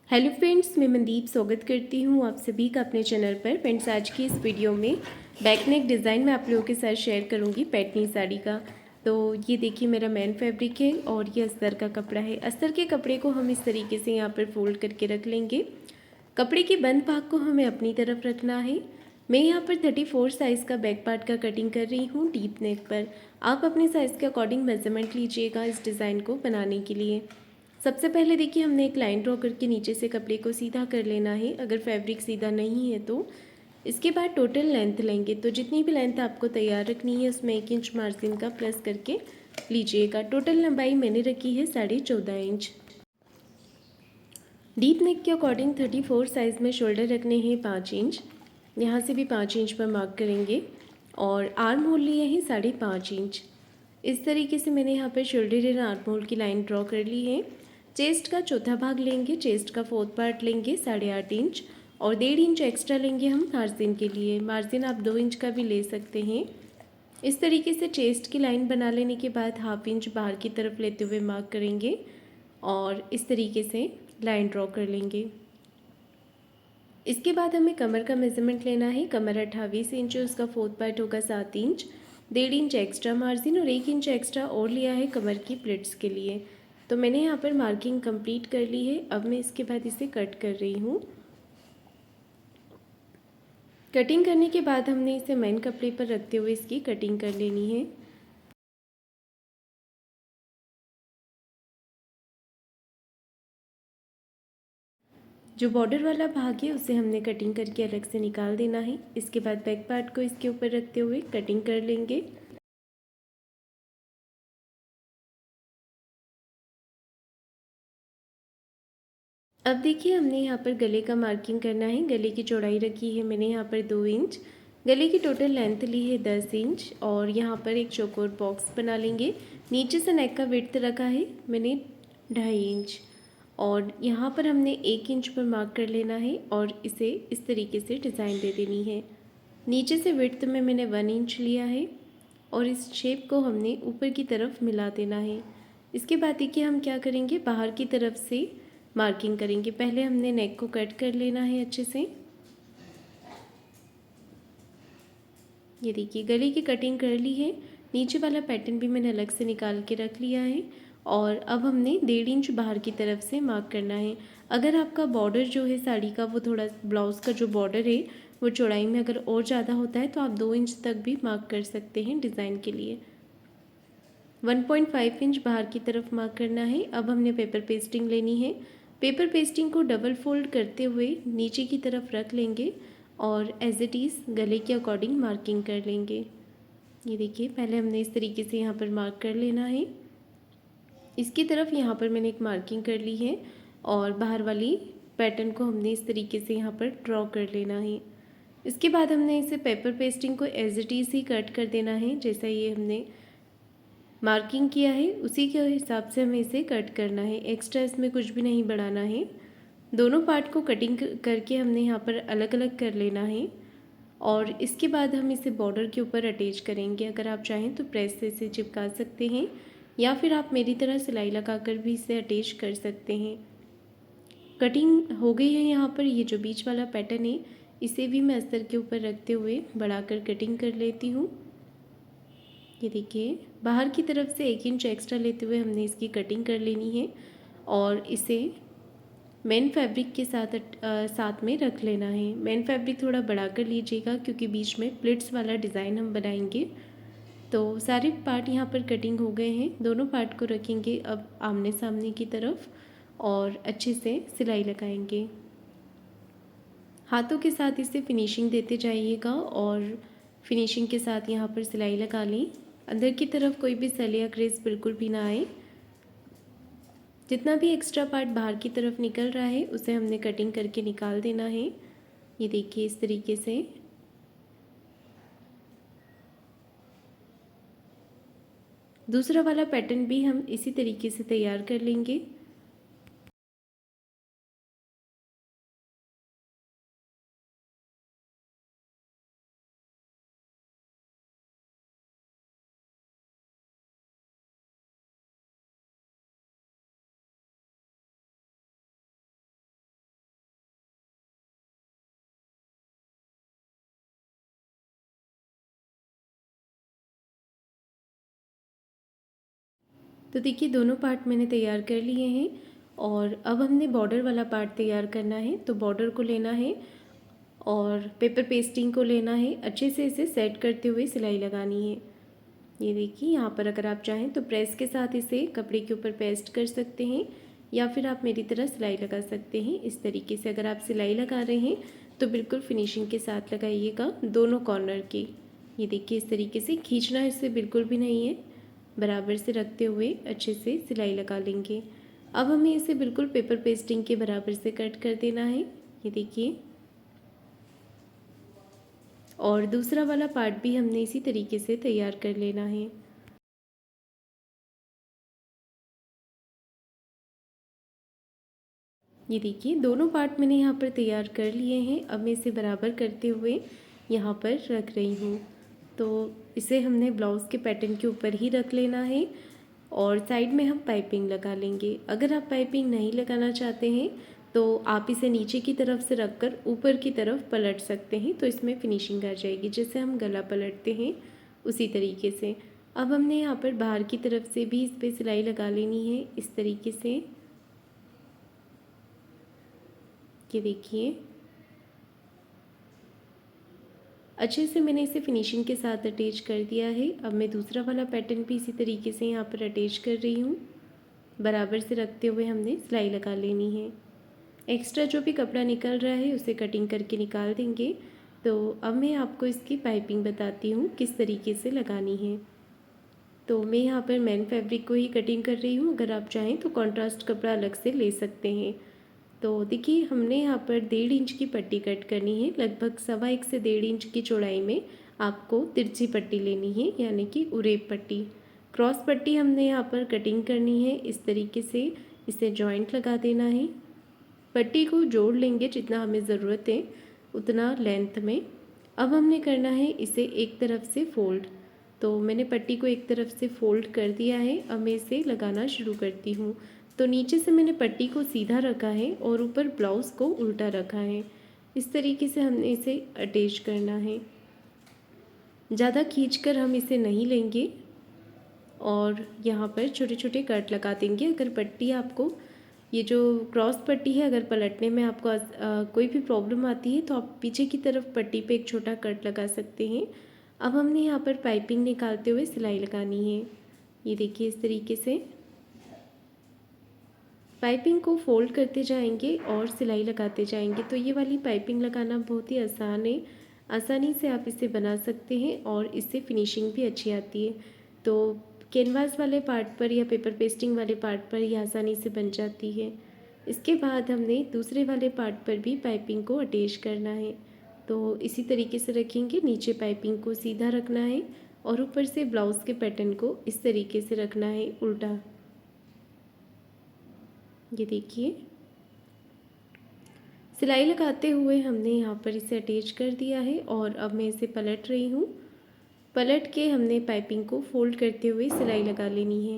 Hello friends, मैं मनदीप स्वागत करती हूँ आप सभी का अपने चैनल पर। फ्रेंड्स, आज की इस वीडियो में बैक नेक डिज़ाइन मैं आप लोगों के साथ शेयर करूँगी पैठनी साड़ी का। तो ये देखिए मेरा मेन फैब्रिक है और ये अस्तर का कपड़ा है। अस्तर के कपड़े को हम इस तरीके से यहाँ पर फोल्ड करके रख लेंगे। कपड़े के बंद भाग को हमें अपनी तरफ रखना है। मैं यहाँ पर 34 साइज़ का बैक पार्ट का कटिंग कर रही हूँ डीप नेक पर। आप अपने साइज़ के अकॉर्डिंग मेजरमेंट लीजिएगा इस डिज़ाइन को बनाने के लिए। सबसे पहले देखिए हमने एक लाइन ड्रॉ करके नीचे से कपड़े को सीधा कर लेना है। अगर फैब्रिक सीधा नहीं है तो इसके बाद टोटल लेंथ लेंगे। तो जितनी भी लेंथ आपको तैयार रखनी है उसमें 1 इंच मार्जिन का प्लस करके लीजिएगा। टोटल लंबाई मैंने रखी है 14.5 इंच। डीप नेक के अकॉर्डिंग 34 साइज़ में शोल्डर रखने हैं 5 इंच। यहाँ से भी 5 इंच पर मार्क करेंगे और आर्म होल लिए हैं 5.5 इंच। इस तरीके से मैंने यहाँ पर शोल्डर एंड आर्म होल की लाइन ड्रॉ कर ली है। चेस्ट का चौथा भाग लेंगे, चेस्ट का 4th पार्ट लेंगे 8.5 इंच और 1.5 इंच एक्स्ट्रा लेंगे हम मार्जिन के लिए। मार्जिन आप 2 इंच का भी ले सकते हैं। इस तरीके से चेस्ट की लाइन बना लेने के बाद 1/2 इंच बाहर की तरफ लेते हुए मार्क करेंगे और इस तरीके से लाइन ड्रॉ कर लेंगे। इसके बाद हमें कमर का मेज़रमेंट लेना है। कमर 28 इंच है, उसका 4th पार्ट होगा 7 इंच। 1.5 इंच एक्स्ट्रा मार्जिन और 1 इंच एक्स्ट्रा और लिया है कमर की प्लिट्स के लिए। तो मैंने यहाँ पर मार्किंग कंप्लीट कर ली है। अब मैं इसके बाद इसे कट कर रही हूँ। कटिंग करने के बाद हमने इसे मेन कपड़े पर रखते हुए इसकी कटिंग कर लेनी है। जो बॉर्डर वाला भाग है उसे हमने कटिंग करके अलग से निकाल देना है। इसके बाद बैक पार्ट को इसके ऊपर रखते हुए कटिंग कर लेंगे। अब देखिए हमने यहाँ पर गले का मार्किंग करना है। गले की चौड़ाई रखी है मैंने यहाँ पर 2 इंच। गले की टोटल लेंथ ली है 10 इंच और यहाँ पर एक चौकोर बॉक्स बना लेंगे। नीचे से नेक का विड्थ रखा है मैंने 2.5 इंच और यहाँ पर हमने 1 इंच पर मार्क कर लेना है और इसे इस तरीके से डिज़ाइन दे देनी है। नीचे से विड्थ में मैंने 1 इंच लिया है और इस शेप को हमने ऊपर की तरफ मिला देना है। इसके बाद देखिए हम क्या करेंगे, बाहर की तरफ से मार्किंग करेंगे। पहले हमने नेक को कट कर लेना है अच्छे से। ये देखिए गले की कटिंग कर ली है। नीचे वाला पैटर्न भी मैंने अलग से निकाल के रख लिया है और अब हमने 1.5 इंच बाहर की तरफ से मार्क करना है। अगर आपका बॉर्डर जो है साड़ी का वो थोड़ा ब्लाउज़ का जो बॉर्डर है वो चौड़ाई में अगर और ज़्यादा होता है तो आप 2 इंच तक भी मार्क कर सकते हैं डिज़ाइन के लिए। 1.5 इंच बाहर की तरफ मार्क करना है। अब हमने पेपर पेस्टिंग लेनी है। पेपर पेस्टिंग को डबल फोल्ड करते हुए नीचे की तरफ रख लेंगे और एज इट इज़ गले के अकॉर्डिंग मार्किंग कर लेंगे। ये देखिए पहले हमने इस तरीके से यहाँ पर मार्क कर लेना है। इसकी तरफ यहाँ पर मैंने एक मार्किंग कर ली है और बाहर वाली पैटर्न को हमने इस तरीके से यहाँ पर ड्रॉ कर लेना है। इसके बाद हमने इसे पेपर पेस्टिंग को एज इट इज़ ही कट कर देना है। जैसा ये हमने मार्किंग किया है उसी के हिसाब से हमें इसे कट करना है। एक्स्ट्रा इसमें कुछ भी नहीं बढ़ाना है। दोनों पार्ट को कटिंग करके हमने यहाँ पर अलग अलग कर लेना है और इसके बाद हम इसे बॉर्डर के ऊपर अटैच करेंगे। अगर आप चाहें तो प्रेस से इसे चिपका सकते हैं या फिर आप मेरी तरह सिलाई लगाकर भी इसे अटैच कर सकते हैं। कटिंग हो गई है। यहाँ पर ये जो बीच वाला पैटर्न है इसे भी मैं अस्तर के ऊपर रखते हुए बढ़ाकर कटिंग कर लेती हूँ। ये देखिए बाहर की तरफ से 1 इंच एक्स्ट्रा लेते हुए हमने इसकी कटिंग कर लेनी है और इसे मेन फैब्रिक के साथ में रख लेना है। मेन फैब्रिक थोड़ा बढ़ा कर लीजिएगा क्योंकि बीच में प्लिट्स वाला डिज़ाइन हम बनाएंगे। तो सारे पार्ट यहाँ पर कटिंग हो गए हैं। दोनों पार्ट को रखेंगे अब आमने सामने की तरफ और अच्छे से सिलाई लगाएंगे। हाथों के साथ इसे फिनिशिंग देते जाइएगा और फिनिशिंग के साथ यहाँ पर सिलाई लगा लें। अंदर की तरफ कोई भी सल या क्रेज बिल्कुल भी ना आए। जितना भी एक्स्ट्रा पार्ट बाहर की तरफ निकल रहा है उसे हमने कटिंग करके निकाल देना है। ये देखिए इस तरीके से। दूसरा वाला पैटर्न भी हम इसी तरीके से तैयार कर लेंगे। तो देखिए दोनों पार्ट मैंने तैयार कर लिए हैं और अब हमने बॉर्डर वाला पार्ट तैयार करना है। तो बॉर्डर को लेना है और पेपर पेस्टिंग को लेना है, अच्छे से इसे सेट करते हुए सिलाई लगानी है। ये देखिए यहाँ पर अगर आप चाहें तो प्रेस के साथ इसे कपड़े के ऊपर पेस्ट कर सकते हैं या फिर आप मेरी तरह सिलाई लगा सकते हैं। इस तरीके से अगर आप सिलाई लगा रहे हैं तो बिल्कुल फिनिशिंग के साथ लगाइएगा दोनों कॉर्नर की। ये देखिए इस तरीके से खींचना इससे बिल्कुल भी नहीं है, बराबर से रखते हुए अच्छे से सिलाई लगा लेंगे। अब हमें इसे बिल्कुल पेपर पेस्टिंग के बराबर से कट कर देना है। ये देखिए, और दूसरा वाला पार्ट भी हमने इसी तरीके से तैयार कर लेना है। ये देखिए दोनों पार्ट मैंने यहाँ पर तैयार कर लिए हैं। अब मैं इसे बराबर करते हुए यहाँ पर रख रही हूँ। तो इसे हमने ब्लाउज़ के पैटर्न के ऊपर ही रख लेना है और साइड में हम पाइपिंग लगा लेंगे। अगर आप पाइपिंग नहीं लगाना चाहते हैं तो आप इसे नीचे की तरफ से रखकर ऊपर की तरफ पलट सकते हैं, तो इसमें फिनिशिंग आ जाएगी। जैसे हम गला पलटते हैं उसी तरीके से। अब हमने यहाँ पर बाहर की तरफ से भी इस पर सिलाई लगा लेनी है इस तरीके से। ये देखिए अच्छे से मैंने इसे फिनिशिंग के साथ अटैच कर दिया है। अब मैं दूसरा वाला पैटर्न भी इसी तरीके से यहाँ पर अटैच कर रही हूँ। बराबर से रखते हुए हमने सिलाई लगा लेनी है। एक्स्ट्रा जो भी कपड़ा निकल रहा है उसे कटिंग करके निकाल देंगे। तो अब मैं आपको इसकी पाइपिंग बताती हूँ किस तरीके से लगानी है। तो मैं यहाँ पर मैन फैब्रिक को ही कटिंग कर रही हूँ, अगर आप चाहें तो कॉन्ट्रास्ट कपड़ा अलग से ले सकते हैं। तो देखिए हमने यहाँ पर 1.5 इंच की पट्टी कट करनी है। लगभग 1.25 से 1.5 इंच की चौड़ाई में आपको तिरछी पट्टी लेनी है, यानी कि उरेब पट्टी। क्रॉस पट्टी हमने यहाँ पर कटिंग करनी है इस तरीके से, इसे जॉइंट लगा देना है। पट्टी को जोड़ लेंगे जितना हमें ज़रूरत है उतना लेंथ में। अब हमने करना है इसे एक तरफ से फोल्ड। तो मैंने पट्टी को एक तरफ से फोल्ड कर दिया है। अब मैं इसे लगाना शुरू करती हूँ। तो नीचे से मैंने पट्टी को सीधा रखा है और ऊपर ब्लाउज़ को उल्टा रखा है। इस तरीके से हमने इसे अटैच करना है। ज़्यादा खींचकर हम इसे नहीं लेंगे और यहाँ पर छोटे छोटे कट लगा देंगे। अगर पट्टी आपको, ये जो क्रॉस पट्टी है, अगर पलटने में आपको कोई भी प्रॉब्लम आती है तो आप पीछे की तरफ पट्टी पे एक छोटा कट लगा सकते हैं। अब हमने यहाँ पर पाइपिंग निकालते हुए सिलाई लगानी है। ये देखिए इस तरीके से पाइपिंग को फोल्ड करते जाएंगे और सिलाई लगाते जाएंगे। तो ये वाली पाइपिंग लगाना बहुत ही आसान है, आसानी से आप इसे बना सकते हैं और इससे फिनिशिंग भी अच्छी आती है। तो कैनवास वाले पार्ट पर या पेपर पेस्टिंग वाले पार्ट पर ये आसानी से बन जाती है। इसके बाद हमने दूसरे वाले पार्ट पर भी पाइपिंग को अटैच करना है। तो इसी तरीके से रखेंगे, नीचे पाइपिंग को सीधा रखना है और ऊपर से ब्लाउज़ के पैटर्न को इस तरीके से रखना है उल्टा। ये देखिए सिलाई लगाते हुए हमने यहाँ पर इसे अटैच कर दिया है और अब मैं इसे पलट रही हूँ। पलट के हमने पाइपिंग को फोल्ड करते हुए सिलाई लगा लेनी है।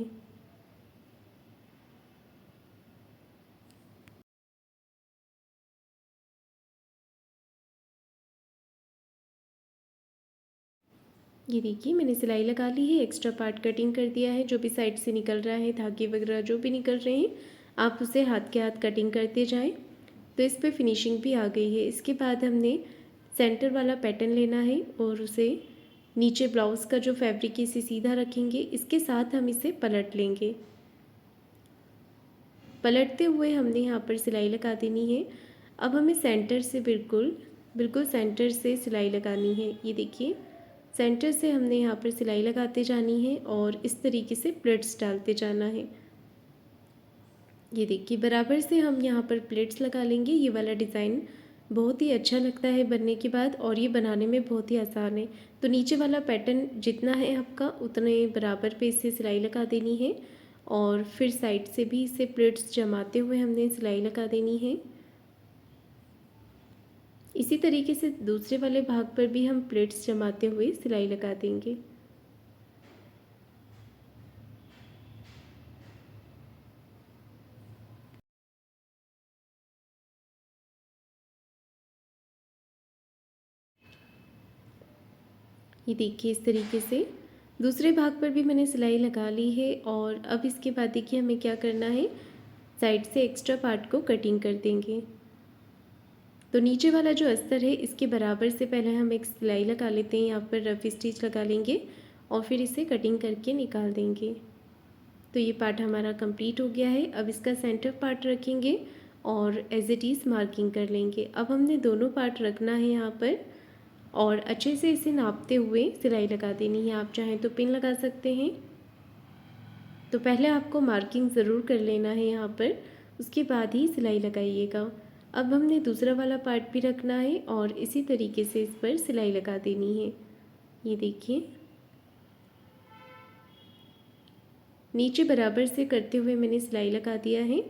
ये देखिए मैंने सिलाई लगा ली है, एक्स्ट्रा पार्ट कटिंग कर दिया है। जो भी साइड से निकल रहा है, धागे वगैरह जो भी निकल रहे हैं, आप उसे हाथ के हाथ कटिंग करते जाएं। तो इस पर फिनिशिंग भी आ गई है। इसके बाद हमने सेंटर वाला पैटर्न लेना है और उसे नीचे ब्लाउज़ का जो फैब्रिक है इसे सीधा रखेंगे। इसके साथ हम इसे पलट लेंगे। पलटते हुए हमने यहाँ पर सिलाई लगा देनी है। अब हमें सेंटर से बिल्कुल बिल्कुल सेंटर से सिलाई लगानी है। ये देखिए सेंटर से हमने यहाँ पर सिलाई लगाते जानी है और इस तरीके से प्लेट्स डालते जाना है। ये देखिए बराबर से हम यहाँ पर प्लेट्स लगा लेंगे। ये वाला डिज़ाइन बहुत ही अच्छा लगता है बनने के बाद और ये बनाने में बहुत ही आसान है। तो नीचे वाला पैटर्न जितना है आपका उतने बराबर पे इसे सिलाई लगा देनी है और फिर साइड से भी इसे प्लेट्स जमाते हुए हमने सिलाई लगा देनी है। इसी तरीके से दूसरे वाले भाग पर भी हम प्लेट्स जमाते हुए सिलाई लगा देंगे। ये देखिए इस तरीके से दूसरे भाग पर भी मैंने सिलाई लगा ली है और अब इसके बाद देखिए हमें क्या करना है, साइड से एक्स्ट्रा पार्ट को कटिंग कर देंगे। तो नीचे वाला जो अस्तर है इसके बराबर से पहले हम एक सिलाई लगा लेते हैं, यहाँ पर रफ स्टिच लगा लेंगे और फिर इसे कटिंग करके निकाल देंगे। तो ये पार्ट हमारा कंप्लीट हो गया है। अब इसका सेंटर पार्ट रखेंगे और एज इट इज़ मार्किंग कर लेंगे। अब हमने दोनों पार्ट रखना है यहाँ पर और अच्छे से इसे नापते हुए सिलाई लगा देनी है। आप चाहें तो पिन लगा सकते हैं। तो पहले आपको मार्किंग ज़रूर कर लेना है यहाँ पर, उसके बाद ही सिलाई लगाइएगा। अब हमने दूसरा वाला पार्ट भी रखना है और इसी तरीके से इस पर सिलाई लगा देनी है। ये देखिए, नीचे बराबर से करते हुए मैंने सिलाई लगा दिया है।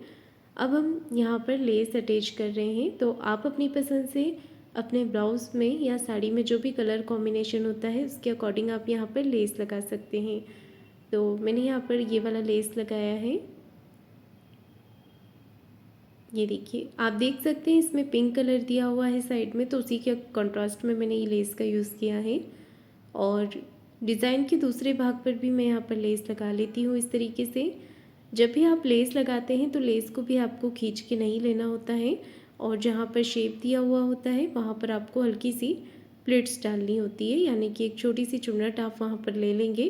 अब हम यहाँ पर लेस अटैच कर रहे हैं। तो आप अपनी पसंद से अपने ब्लाउज़ में या साड़ी में जो भी कलर कॉम्बिनेशन होता है उसके अकॉर्डिंग आप यहाँ पर लेस लगा सकते हैं। तो मैंने यहाँ पर ये वाला लेस लगाया है। ये देखिए, आप देख सकते हैं इसमें पिंक कलर दिया हुआ है साइड में, तो उसी के कंट्रास्ट में मैंने ये लेस का यूज़ किया है। और डिज़ाइन के दूसरे भाग पर भी मैं यहाँ पर लेस लगा लेती हूँ इस तरीके से। जब भी आप लेस लगाते हैं तो लेस को भी आपको खींच के नहीं लेना होता है और जहाँ पर शेप दिया हुआ होता है वहाँ पर आपको हल्की सी प्लिट्स डालनी होती है, यानी कि एक छोटी सी चुन्नट आप वहाँ पर ले लेंगे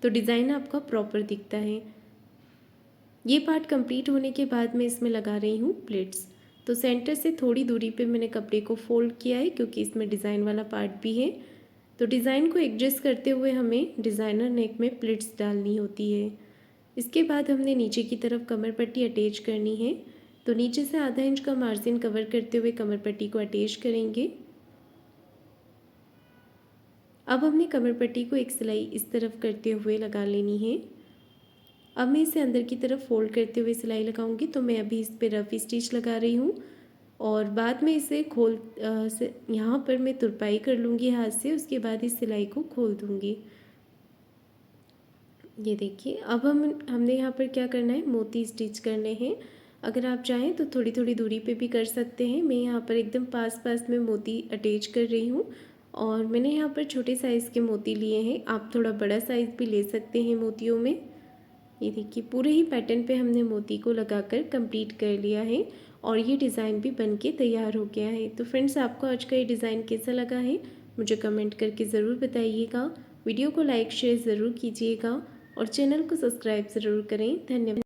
तो डिज़ाइन आपका प्रॉपर दिखता है। ये पार्ट कंप्लीट होने के बाद मैं इसमें लगा रही हूँ प्लिट्स। तो सेंटर से थोड़ी दूरी पे मैंने कपड़े को फोल्ड किया है क्योंकि इसमें डिज़ाइन वाला पार्ट भी है। तो डिज़ाइन को एडजस्ट करते हुए हमें डिज़ाइनर नेक में प्लिट्स डालनी होती है। इसके बाद हमने नीचे की तरफ कमर पट्टी अटैच करनी है। तो नीचे से आधा इंच का मार्जिन कवर करते हुए कमर पट्टी को अटैच करेंगे। अब हमने कमर पट्टी को एक सिलाई इस तरफ करते हुए लगा लेनी है। अब मैं इसे अंदर की तरफ फोल्ड करते हुए सिलाई लगाऊंगी। तो मैं अभी इस पर रफ स्टिच लगा रही हूँ और बाद में इसे यहाँ पर मैं तुरपाई कर लूँगी हाथ से, उसके बाद इस सिलाई को खोल दूँगी। ये देखिए, अब हमने यहाँ पर क्या करना है, मोती स्टिच करने हैं। अगर आप चाहें तो थोड़ी थोड़ी दूरी पे भी कर सकते हैं। मैं यहाँ पर एकदम पास पास में मोती अटैच कर रही हूँ और मैंने यहाँ पर छोटे साइज़ के मोती लिए हैं। आप थोड़ा बड़ा साइज़ भी ले सकते हैं मोतियों में। ये देखिए, पूरे ही पैटर्न पे हमने मोती को लगाकर कंप्लीट कर लिया है और ये डिज़ाइन भी बनके तैयार हो गया है। तो फ्रेंड्स, आपको आज का ये डिज़ाइन कैसा लगा है मुझे कमेंट करके ज़रूर बताइएगा। वीडियो को लाइक शेयर ज़रूर कीजिएगा और चैनल को सब्सक्राइब ज़रूर करें। धन्यवाद।